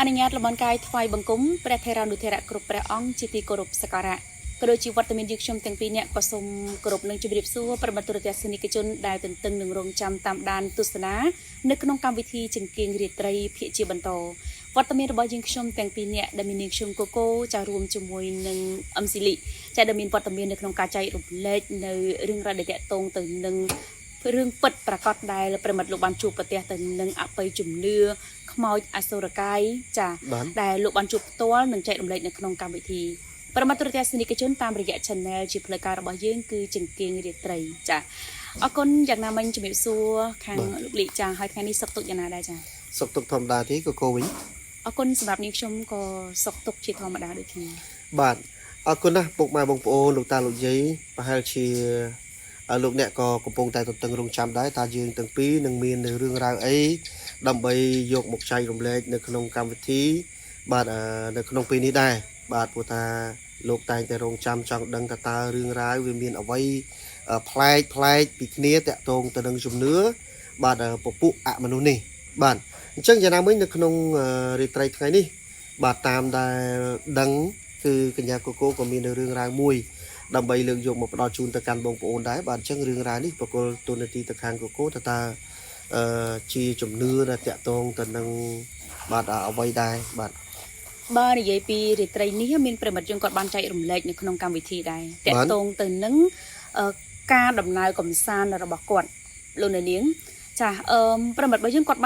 អនុញ្ញាតលំអរកាយថ្វាយបង្គំព្រះថេរានុថេរៈគ្រប់ព្រះអង្គជាទីគោរពសក្ការៈក៏ដូចជាវត្តមានយើងខ្ញុំទាំងពីរនាក់ក៏សូមគោរពនឹងជម្រាបសួរប្រិមត្តទូរទស្សនិកជនដែលទន្ទឹងនឹងរងចាំតាមដានទស្សនានៅក្នុងកម្មវិធីចង្គៀងរាត្រីភាគជាបន្តវត្តមានរបស់យើងខ្ញុំទាំងពីរនាក់ដែលមាននាងខ្ញុំកូកូចារួមជាមួយនឹងអឹមស៊ីលីចាដែលមានវត្តមាននៅក្នុងការចែករំលែកនៅរឿងរ៉ាវដែលតាក់ទងទៅនឹងរឿងពិតប្រកបដែលប្រិមត្តលោកបានជួបប្រទះទៅនឹងអបិយជំនឿខ្មោចអសុរកាយចាដែលលោកបានជួបផ្ទាល់នឹងចែករំលែកនៅក្នុងកម្មវិធីប្រិមត្តទូរទស្សនិកជនតាមរយៈ Channel ជាផ្លូវការរបស់យើងគឺចង្គៀងរាត្រីចាអរគុណយ៉ាងណាមិញជំរាបសួរខាងលោកលីចាហើយថ្ងៃនេះសុខទុក្ខយ៉ាងណាដែរចាសុខទុក្ខធម្មតាទេកូវិញអរគុណសម្រាប់នាងខ្ញុំក៏សុខទុក្ខជាធម្មតាដូចគ្នាបាទអរគុណណាស់ពុកម៉ែបងប្អូនលោកតាលោកយាយប្រហែលជាលោកអ្នកក៏កំពុងតែទន្ទឹងរង់ចាំដែរថាយើងទាំងពីរនឹងមានរឿងរ៉ាវអីដើម្បីយកមកចែករំលែកនៅក្នុងកម្មវិធីបាទនៅក្នុងពេលនេះដែរបាទព្រោះថាលោកតែងតែរង់ចាំចង់ដឹងថាតើរឿងរ៉ាវវាមានអ្វីប្លែកពីគ្នាតាក់ទងទៅនឹងជំនឿបាទពពួកអមនុស្សនេះបាទអញ្ចឹងយ៉ាងណាមិញនៅក្នុងរាត្រីថ្ងៃនេះបាទតាមដែលដឹងគឺកញ្ញាកូកូក៏មានរឿងរ៉ាវមួយដើម្បីលើកយកមកផ្ដល់ជូនទៅកាន់បងប្អូនដែរបាទអញ្ចឹងរឿងរ៉ាវនេះបកគលទូនាទីទៅខាងកូកូតើជាជំនឿដែលតាក់ទងទៅនឹងបាទអ្វីដែរបាទបើនិយាយពីរាត្រីនេះមានប្រិមត្តយើងគាត់បានចែករំលែកនៅក្នុងកម្មវិធីដែរតាក់ទងទៅនឹងការដំណើរកំសាន្តរបស់គាត់លោកនាងចាប្រិមត្តរបស់យើងគាត់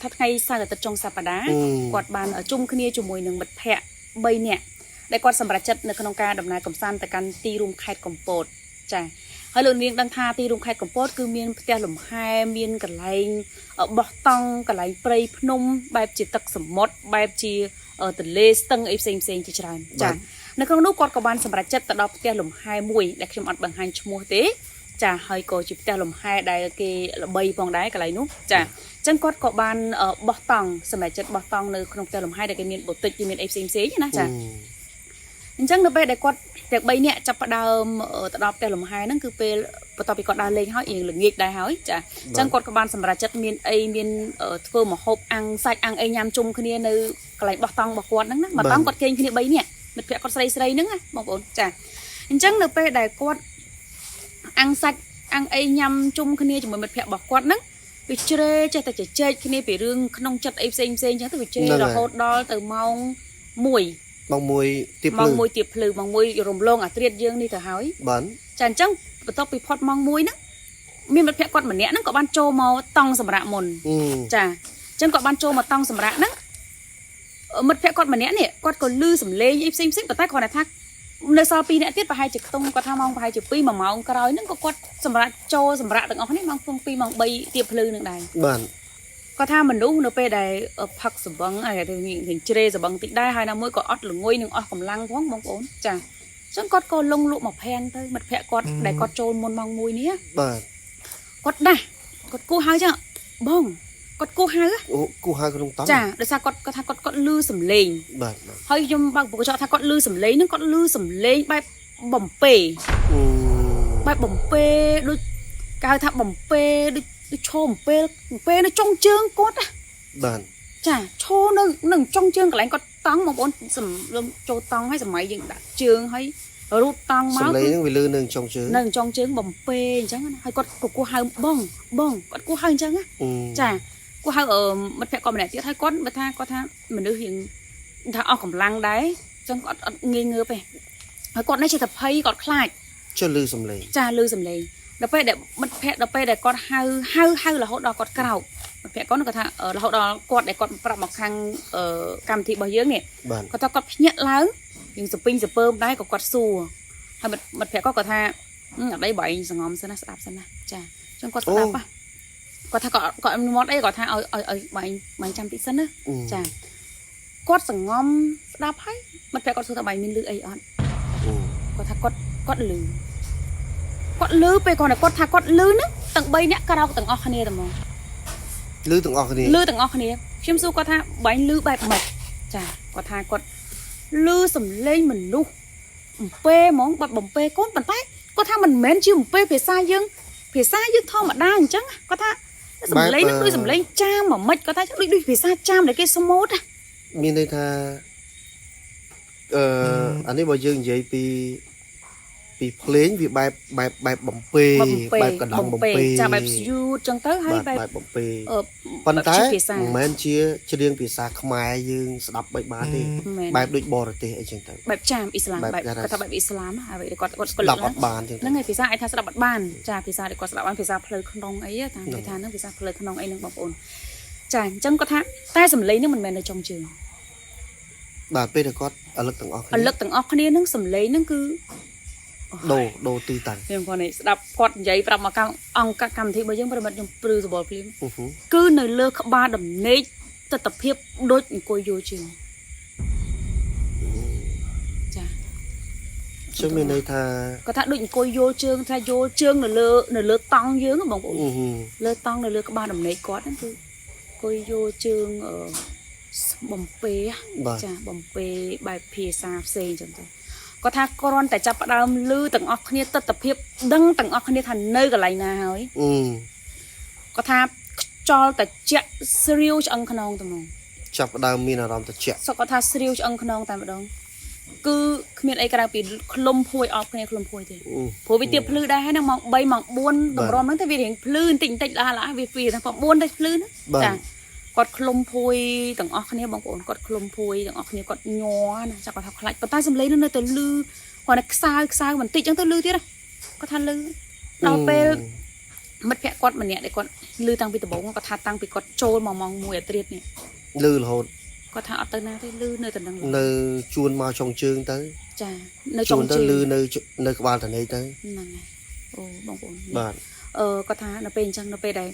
ថាថ្ងៃសៅរ៍អាទិត្យចុងសប្តាហ៍គាត់បានជុំគ្នាជាមួយនឹងមិត្តភ័ក្តិ3នាក់ដែលគាត់សម្រេចចិត្តនៅក្នុងការដំណើរកំសាន្តទៅកាន់ទីរួមខេត្តកំពតចាហើយលោកនាងដឹងថាទីរួមខេត្តកំពតគឺមានផ្ទះលំហែមានកន្លែងបោះតង់កន្លែងព្រៃភ្នំបែបជាទឹកសមុទ្របែបជាទន្លេស្ទឹងអីផ្សេងជាច្រើនចានៅក្នុងនោះគាត់ក៏បានសម្រេចចិត្តទៅដល់ផ្ទះលំហែមួយដែលខ្ញុំអត់បង្ហាញឈ្មោះទេចាហើយក៏ជាផ្ទះលំហែដែលគេល្បីផងដែរកន្លែងនោះចាអញ្ចឹងគាត់ក៏បានបោះតង់សម្រេចចិត្តបោះតង់នៅក្នុងផ្ទះលំហែដែលគេមានបូទិកគេមានអីផ្សេងណាចាអញ្ចឹងនៅពេលដែលគាត់ទាំង3នាក់ចាប់ផ្ដើមទៅដល់ផ្ទះលំហែហ្នឹងគឺពេលបន្ទាប់ពីគាត់ដើរលេងហើយរៀងល្ងាចដែរហើយចាអញ្ចឹងគាត់ក៏បានសម្រេចចិត្តមានធ្វើម្ហូបអាំងសាច់អាំងអីញ៉ាំជុំគ្នានៅកន្លែងបោះតង់របស់គាត់ហ្នឹងណាបោះតង់គាត់គេងគ្នា3នាក់មិត្តភក្តិគាត់ស្រីហ្នឹងណាបងប្អូនចាអញ្ចឹងនៅពេលដែលគាត់អាំងសាច់អាំងអីញ៉ាំជុំគ្នាជាមួយមិត្តភក្តិរបស់គាត់ហ្នឹងវាជ្រេចេះតែជជែកគ្នាពីរឿងក្នុងចិត្តអីផ្សេងអញ្ចឹងទៅវាជ្រេរហូតដល់ទៅម៉ោង1ម៉ោង1ទៀបភ្លឺម៉ោង1រំលងអាត្រៀតយើងនេះទៅហើយបាទចាអញ្ចឹងបន្ទាប់ពីផុតម៉ោង1ហ្នឹងមានមិត្តភក្តិគាត់ម្នាក់ហ្នឹងក៏បានចូលមកតង់សម្រាប់មុនចាអញ្ចឹងគាត់បានចូលមកតង់សម្រាប់ហ្នឹងមិត្តភក្តិគាត់ម្នាក់នេះគាត់ក៏លឺសំឡេងអីផ្សេងប៉ុន្តែគាត់ថានៅសល់2នាក់ទៀតប្រហែលជាខ្ទង់គាត់ថាម៉ោងប្រហែលជា2ម៉ោងក្រោយហ្នឹងក៏គាត់សម្រាប់ចូលសម្រាប់ទាំងអស់នេះម៉ោង2ម៉ោង3ទៀបភ្លឺនឹងដែរបាទគាត់ថាមនុស្សនៅពេលដែលផឹកសបឹងហើយទៅជ្រេសបឹងតិចដែរហើយណាមួយក៏អត់ល្ងុយនឹងអស់កម្លាំងផងបងប្អូនចាអញ្ចឹងគាត់ក៏លងលក់មកប្រាំងទៅមិត្តភក្តិគាត់ដែលគាត់ចូលមុនម៉ោង1នេះបាទគាត់ដាស់គាត់គោះហើយចឹងបងគាត់គោះហៅគោះហៅក្នុងតង់ចាដោយសារគាត់ថាគាត់លឺសំឡេងបាទហើយខ្ញុំបើកកញ្ចក់ថាគាត់លឺសំឡេងហ្នឹងគាត់លឺសំឡេងបែបបំពេដូចគេហៅថាបំពេដូចឈោបំពេនៅចុងជើងគាត់ណាបាទចាឈោនៅចុងជើងកន្លែងគាត់តង់បងប្អូនខ្ញុំចូលតង់ហើយសម័យយើងដាក់ជើងហើយរូតតង់មកសំឡេងហ្នឹងវាលឺនៅចុងជើងបំពេអញ្ចឹងណាហើយគាត់គោះហៅបងគាត់គោះហៅអញ្ចឹងណាចាគោះហៅមិត្តភក្តិគាត់ម្នាក់ទៀតហើយគាត់បើថាគាត់ថាមនុស្សរៀងថាអស់កម្លាំងដែរអញ្ចឹងគាត់អត់ងាយងើបទេហើយគាត់នេះចេះតែភ័យគាត់ខ្លាចចុះលឺសំឡេងចាលឺសំឡេងដល់ពេលដែលមិត្តភក្តិដល់ពេលដែលគាត់ហៅរហូតដល់គាត់ក្រោកមិត្តភក្តិគាត់ថារហូតដល់គាត់ដែលគាត់ប្រាប់មកខាងកម្មវិធីរបស់យើងនេះគាត់ថាគាត់ភ្ញាក់ឡើងយើងសពិញសពើមដែរក៏គាត់សួរហើយមិត្តភក្តិគាត់ថាអត់អីបើឯងសងំសិនណាស្ដាប់សិនណាចាអញ្ចឹងគាត់ស្ដាប់គាត់ថាគាត់មកអីគាត់ថាឲ្យបាញ់ចាំតិចសិនណាចាគាត់សងំស្ដាប់ហើយមិត្តភក្តិគាត់សួរថាបាញ់មានលឺអីអត់គាត់ថាគាត់លឺពេលគាត់ថាគាត់លឺហ្នឹងទាំង3នាក់ក្រោកទាំងអស់គ្នាតែហ្មងលឺទាំងអស់គ្នាខ្ញុំសួរគាត់ថាបាញ់លឺបែបម៉េចចាគាត់ថាគាត់លឺសំឡេងមនុស្សបំពេហ្មងបាត់បំពេកូនប៉ុន្តែគាត់ថាមិនមែនជាបំពេភាសាយើងធម្មតាអញ្ចឹងគាត់ថាសំឡេងហ្នឹងដូចសំឡេងចាមមួយម៉េចគាត់ថាដូចភាសាចាមដែលគេស្មូត មានន័យថាអានេះបើយើងនិយាយពីភ្លេងវាបែបបំពេបែបកណ្ដំបំពេ ចាបែបយូរចឹងទៅហើយបែប បំពេប៉ុន្តែមិនមែនជាច្រៀងភាសាខ្មែរយើងស្ដាប់បីបានទេបែបដូចបរទេសអីចឹងទៅ បែបចាមអ៊ីស្លាមបែបគាត់ថាបែបអ៊ីស្លាមហើយគាត់ស្គាល់ ស្ដាប់អត់បានចឹង ហ្នឹងហើយភាសាអាចថាស្ដាប់អត់បានចាភាសាដែលគាត់ស្ដាប់បានភាសាផ្លូវក្នុងអីតាមគេថាហ្នឹងភាសាផ្លូវក្នុងអីហ្នឹងបងប្អូនចាអញ្ចឹងគាត់ថាតែសំឡេងហ្នឹងមិនមែននៅចុងជើង បាទពេលតែគាត់អលឹកទាំងអស់ អលឹកទាំងអស់គ្នាហ្នឹងសំឡេងហ្នឹងគឺ ដូរទីតាំង ខ្ញុំគាត់នេះស្ដាប់គាត់និយាយប្រាប់មកអង្គកម្មវិធីរបស់យើងប្រិមិត្តខ្ញុំព្រឺសបល់ភ្លាមគឺនៅលើក្បាលដំណេកទស្សនភាពដូចអង្គុយយល់ជើងចា ជឿមានន័យថា គាត់ថាដូចអង្គុយយល់ជើងថាយល់ជើងនៅលើតង់យើងបងប្អូនលើតង់នៅលើក្បាលដំណេកគាត់ហ្នឹងគឺអង្គុយយល់ជើងបំពេចាបំពេបែបភាសាផ្សេងចឹងទៅគាត់ថាគ្រាន់តែចាប់ផ្ដើមលឺទាំងអស់គ្នាទស្សនភាពដឹងទាំងអស់គ្នាថានៅកន្លែងណាហើយគាត់ថាខ្យល់តែជាក់ស្រាវឆ្អឹងខ្នងតែហ្មង ចាប់ផ្ដើមមានអារម្មណ៍ត្រជាក់ សុខគាត់ថាស្រាវឆ្អឹងខ្នងតែម្ដងគឺគ្មានអីក្រៅពីក្លុំភួយអបគ្នាក្លុំភួយទេព្រោះវាទៀតភ្លឺដែរហើយហ្នឹងម៉ោង3ម៉ោង4តម្រាំហ្នឹងតែវារៀងភ្លឺបន្តិចបន្តិចឡាវាពីថា9តែភ្លឺណាចាគាត់ក្លុំភួយទាំងអស់គ្នាបងប្អូនគាត់ក្លុំភួយទាំងអស់គ្នាគាត់ញ័រណាចាគាត់ថាខ្លាចប៉ុន្តែសំឡេងនៅតែលឺគាត់ខ្សើបន្តិចអញ្ចឹងទៅលឺទៀតគាត់ថាលឺដល់ពេលមិត្តភក្តិគាត់ម្នាក់ដែលគាត់លឺតាំងពីដំបូងគាត់ថាតាំងពីគាត់ចូលមកម៉ោង1អាត្រៀតនេះ លឺរហូត គាត់ថាអត់ទៅណាទេលឺនៅតែនឹង នៅជួនមកចុងជើងទៅ ចានៅចុងជើង លឺនៅក្បាលតនេទៅ ហ្នឹងហើយអូបងប្អូន បាទ គាត់ថានៅពេលអញ្ចឹងនៅពេលដែល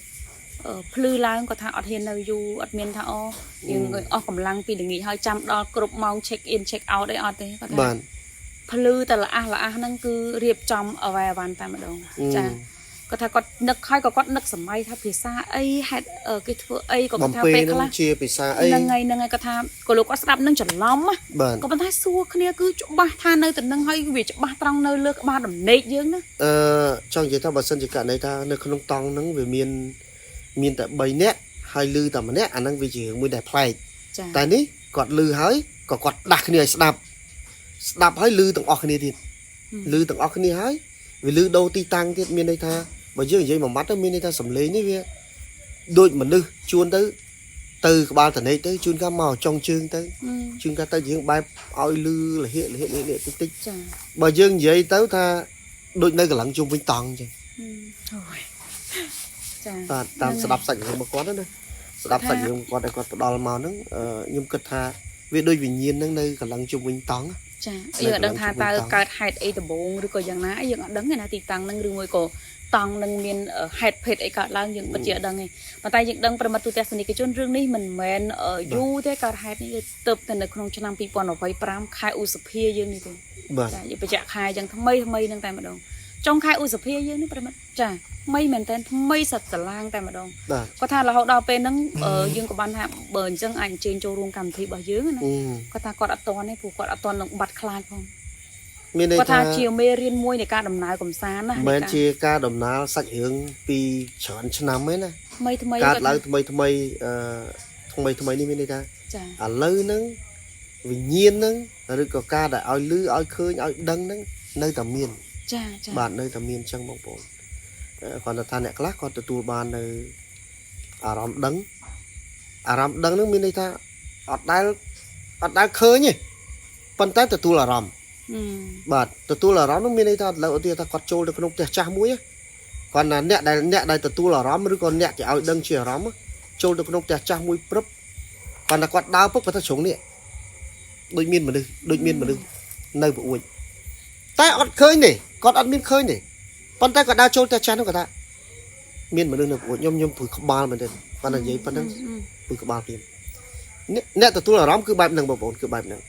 ភ្លឺឡើងគាត់ថាអត់ហ៊ាននៅយូរអត់មានថាយើងអស់កម្លាំងពីល្ងាចហើយចាំដល់គ្រប់ម៉ោង check in check out អីអត់ទេគាត់ថាភ្លឺតែល្អះហ្នឹងគឺរៀបចំអ្វីអាវ៉ាន់តែម្ដងចាគាត់ថាគាត់នឹកហើយក៏គាត់នឹកសម័យថាភាសាអីហេតុគេធ្វើអីក៏គាត់ថាពេលខ្លះ ជាភាសាអី ហ្នឹងហើយគាត់ថាក៏លោកគាត់ស្ដាប់នឹងច្រឡំក៏ប៉ុន្តែសួរគ្នាគឺច្បាស់ថានៅតែនឹងហើយវាច្បាស់ត្រង់នៅលើក្បាលដំណេកយើងណាចង់និយាយថាបើសិនជាករណីថានៅក្នុងតង់ហ្នឹងវាមានតែ3នាក់ហើយលឺតែម្នាក់អាហ្នឹងវាជារឿងមួយដែលប្លែកតែនេះគាត់លឺហើយក៏គាត់ដាស់គ្នាឲ្យស្ដាប់ហើយលឺទាំងអស់គ្នាទៀតលឺទាំងអស់គ្នាហើយវាលឺដូរទីតាំងទៀតមានន័យថាបើយើងនិយាយមួយម៉ាត់ទៅមានន័យថាសំឡេងនេះវាដូចមនុស្សជួនទៅក្បាលតនេកទៅជួនកាលមកចុងជើងទៅជួនកាលទៅយើងបែបឲ្យលឺលហិតិចចាបើយើងនិយាយទៅថាដូចនៅកន្លងជុំវិញតង់អញ្ចឹងចាតាមស្ដាប់សាច់រឿងរបស់គាត់ណាស្ដាប់សាច់រឿងគាត់ឲ្យគាត់ផ្ដល់មកហ្នឹងខ្ញុំគិតថាវាដូចវិញ្ញាណហ្នឹងនៅកន្លងជុំវិញតង់ចាយើងអត់ដឹងថាតើកើតហេតុអីដំបូងឬក៏យ៉ាងណាយើងអត់ដឹងទេណាទីតាំងហ្នឹងឬមួយក៏តង់នឹងមានហេតុភេទអីកើតឡើងយើងពិតជាអត់ដឹងទេប៉ុន្តែយើងដឹងប្រិមត្តទូទស្សនិកជនរឿងនេះមិនមែនយូរទេកើតហេតុនេះទៅតែនៅក្នុងឆ្នាំ2025ខែឧសភាយើងនេះទេចាយើងបញ្ជាក់ខែអញ្ចឹងថ្មីហ្នឹងតែម្ដងចុងខែឧសភាយើងនេះប្រិមត្តចាថ្មីមែនតើថ្មីសិតស្រឡាងតែម្ដងគាត់ថារហូតដល់ពេលហ្នឹងយើងក៏បានថាបើអញ្ចឹងអាចអញ្ជើញចូលរួមកម្មវិធីរបស់យើងណាគាត់ថាគាត់អត់តន់ទេព្រោះគាត់អត់តន់នឹងបាត់ខ្លាចផងមានន័យថាគាត់ថាជាមេរៀនមួយនៃការដំណើរកំសាន្តណាមិនមែនជាការដំណើរសាច់រឿងពីច្រើនឆ្នាំទេណាថ្មីកើតឡើងថ្មីនេះមានន័យថាចាឥឡូវហ្នឹងវិញ្ញាណហ្នឹងឬក៏ការដែលឲ្យលឺឲ្យឃើញឲ្យដឹងហ្នឹងនៅតែមានចាបាទនៅតែមានចឹងបងប្អូនគាត់ថាអ្នកខ្លះគាត់ទទួលបាននៅអារម្មណ៍ដឹងហ្នឹងមានន័យថាអត់ដែលឃើញទេប៉ុន្តែទទួលអារម្មណ៍បាទទទួលអារម្មណ៍ហ្នឹងមានន័យថាលើឧទាហរណ៍ថាគាត់ចូលទៅក្នុងផ្ទះចាស់មួយគាត់ណាអ្នកដែលទទួលអារម្មណ៍ឬក៏អ្នកគេឲ្យដឹងជាអារម្មណ៍ចូលទៅក្នុងផ្ទះចាស់មួយព្រឹបគាត់ថាគាត់ដើរពុកគាត់ថាជ្រុងនេះដូចមានមនុស្សនៅប្រអួចតែអត់ឃើញទេគាត់អត់មានឃើញទេប៉ុន្តែគាត់ដើរចូលផ្ទះចាស់នោះគាត់ថាមានមនុស្សនៅប្រអួចខ្ញុំព្រឺក្បាលមែនទេគាត់និយាយប៉ុណ្ណឹងព្រឺក្បាលព្រាមអ្នកទទួលអារម្មណ៍គឺបែបហ្នឹងបងប្អូនគឺបែបហ្នឹង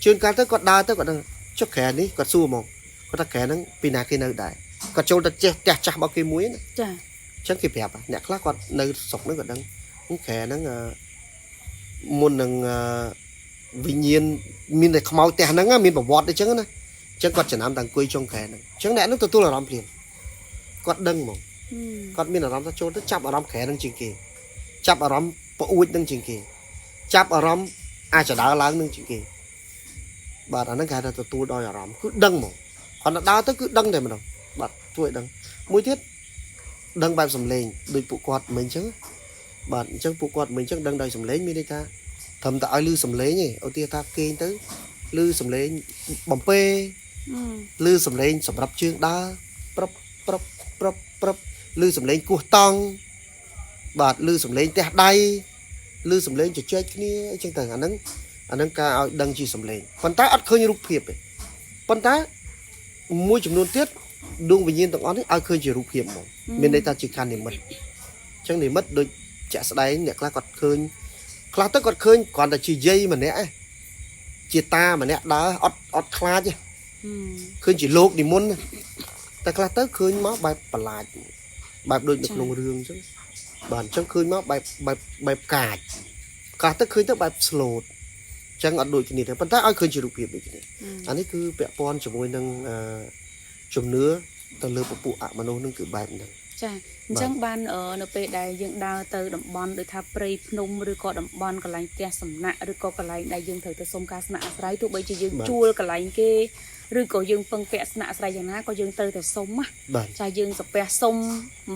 ជួនកាលទៅគាត់ដើរទៅគាត់ដឹងចុះក្រែនេះគាត់សួរមកគាត់ថាក្រែហ្នឹងពីណាគេនៅដែរគាត់ចូលទៅផ្ទះចាស់របស់គេមួយណាចាអញ្ចឹងគេប្រាប់អ្នកខ្លះគាត់នៅស្រុកហ្នឹងគាត់ដឹងក្រែហ្នឹងមុននឹងវិញ្ញាណមានតែខ្មោចផ្ទះហ្នឹងមានប្រវត្តិអញ្ចឹងណាអញ្ចឹងគាត់ចំណាំតែអង្គុយចុងក្រែហ្នឹងអញ្ចឹងអ្នកហ្នឹងទទួលអារម្មណ៍ព្រាមគាត់ដឹងហ្មងគាត់មានអារម្មណ៍ថាចូលទៅចាប់អារម្មណ៍ក្រែហ្នឹងជាងគេចាប់អារម្មណ៍ប្រអួចហ្នឹងជាងគេចាប់អារម្មណ៍ ai chả đá láng nâng chuyện kì bà đã nâng cái là tôi đòi ở rõm cứ đăng mà còn là đá tới cứ đăng này mà đâu bà tôi đăng mũi thiết đăng bài sầm lên đôi phụ quạt mình chứ bà chẳng phụ quạt mình chẳng đăng đầy sầm lên mi đây ta thầm ta ai lư sầm lên nhỉ ở tia ta kê tới lư sầm lên bầm pê lư sầm lên sầm rập chương đá prop prop prop prop lư sầm lên cua tong bà lư sầm lên tè đay lư sầm lên cho chơi cái này chẳng tầng anh nâng ca ao đăng chi sầm lên còn ta ăn khơi như rục hiệp ấy còn ta mua chấm nôn tiết đung vì nhiên tầng on ấy ai khơi chỉ rục hiệp mà bên đây ta chỉ can niệm mất chẳng niệm mất đôi chả sẽ đáy nè là còn khơi còn là chỉ dây mà nè chỉ ta mà nè đá ọt khla chứ khơi chỉ lột đi muốn ta khla tới khơi máu bài bả bài đôi được nông rương chứ bản chẳng khơi máu bài cả tới khơi tới bài slot chẳng ở đôi cái này phần ta ai khơi chỉ rục hiệp được cái này anh ấy cứ bẹ pon cho môi nâng chùm nứa ta lơ bộ ạ mà nó nâng cử bài nàyចាអញ្ចឹងបាននៅពេលដែលយើងដើរទៅតំបន់ដូចថាព្រៃភ្នំឬក៏តំបន់កន្លែងផ្ទះសំណាក់ឬក៏កន្លែងដែលយើងត្រូវទៅសុំការស្នាក់អាស្រ័យទោះបីជាយើងជួលកន្លែងគេឬក៏យើងពឹងពាក់ស្នាក់អាស្រ័យយ៉ាងណាក៏យើងត្រូវតែសុំណាចាយើងសាពះសុំ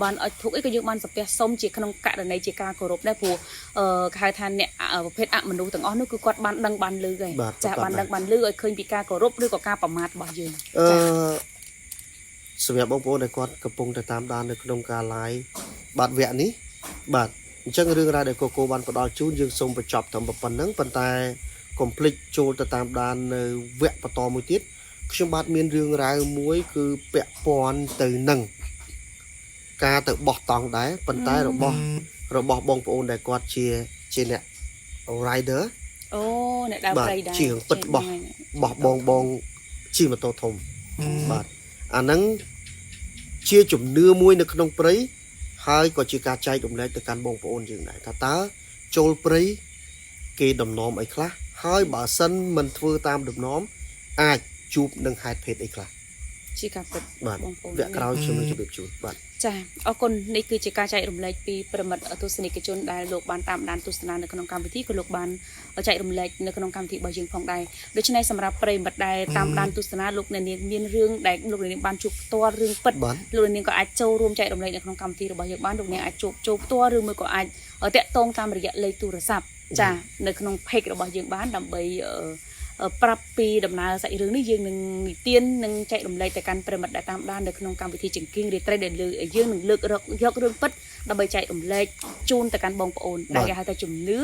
បានឲ្យធុកអីក៏យើងបានសាពះសុំជាក្នុងករណីជាការគោរពដែរព្រោះគេហៅថាអ្នកប្រភេទអមនុស្សទាំងអស់នោះគឺគាត់បានដឹងបានឮហើយចាបានដឹងបានឮឲ្យឃើញពីការគោរពឬក៏ការប្រមាថរបស់យើងសម្រាប់បងប្អូនដែលគាត់កំពុងតែតាមដាននៅក្នុងការ live បាទវគ្គនេះបាទអញ្ចឹងរឿងរ៉ាវដែលកូបានផ្ដល់ជូនយើងសូមបញ្ចប់ត្រឹមប៉ុណ្្នឹងប៉ុន្តែកុំភ្លេចចូលទៅតាមដាននៅវគ្គបន្តមួយទៀតខ្ញុំបាទមានរឿងរ៉ាវមួយគឺពាក់ព័ន្ធទៅនឹងការទៅបោះតង់ដែរប៉ុន្តែរបស់បងប្អូនដែលគាត់ជាអ្នក rider អូអ្នកដើរព្រៃដែរជាងពិតបោះបងជិះម៉ូតូធំបាទអាហ្នឹងជាជំនឿមួយនៅក្នុងព្រៃហើយក៏ជាការចែករំលែកទៅកាន់បងប្អូនយើងដែរថាតើចូលព្រៃគេដំណំអីខ្លះហើយបើសិនមិនធ្វើតាមដំណំអាចជួបនឹងហេតុភេទអីខ្លះជាការពិតបងប្អូនវគ្គក្រោយខ្ញុំនឹងជម្រាបជូនបាទចាអរគុណនេះគឺជាការចែករំលែកពីប្រិមិត្តទស្សនិកជនដែលលោកបានតាមដានទស្សនានៅក្នុងកម្មវិធីក៏លោកបានចែករំលែកនៅក្នុងកម្មវិធីរបស់យើងផងដែរដូច្នេះសម្រាប់ប្រិមិត្តដែលតាមដានទស្សនាលោកអ្នកនាងមានរឿងដែលលោកអ្នកនាងបានជួបផ្ទាល់រឿងពិតលោកអ្នកនាងក៏អាចចូលរួមចែករំលែកនៅក្នុងកម្មវិធីរបស់យើងបានលោកអ្នកអាចចូលផ្ទាល់ឬមួយក៏អាចតាក់ទងតាមរយៈលេខទូរស័ព្ទចានៅក្នុង page របស់យើងបានដើម្បីប្រាប់ពីដំណើរសាច់រឿងនេះយើងនឹងនិទាននឹងចែករំលែកទៅកាន់ប្រិមិត្តដែលតាមដាននៅក្នុងកម្មវិធីចង្គៀងរាត្រីដែលយើងនឹងលើកយករឿងពិតដើម្បីចែករំលែកជូនទៅកាន់បងប្អូនដែលគេហៅថាជំនឿ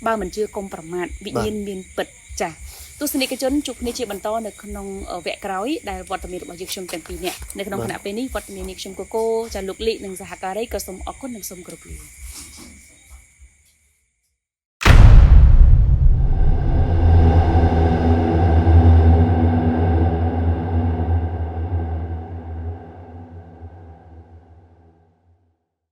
បើមិនជឿកុំប្រមាថវិញ្ញាណមានពិតចាទស្សនិកជនជួបគ្នាជាបន្តនៅក្នុងវគ្គក្រោយដែលវត្តមានរបស់យើងខ្ញុំទាំងពីរនាក់នៅក្នុងគណៈពេលនេះវត្តមាននេះខ្ញុំកូចាលោកលីនិងសហការីក៏សូមអរគុណនិងសូមគោរពលា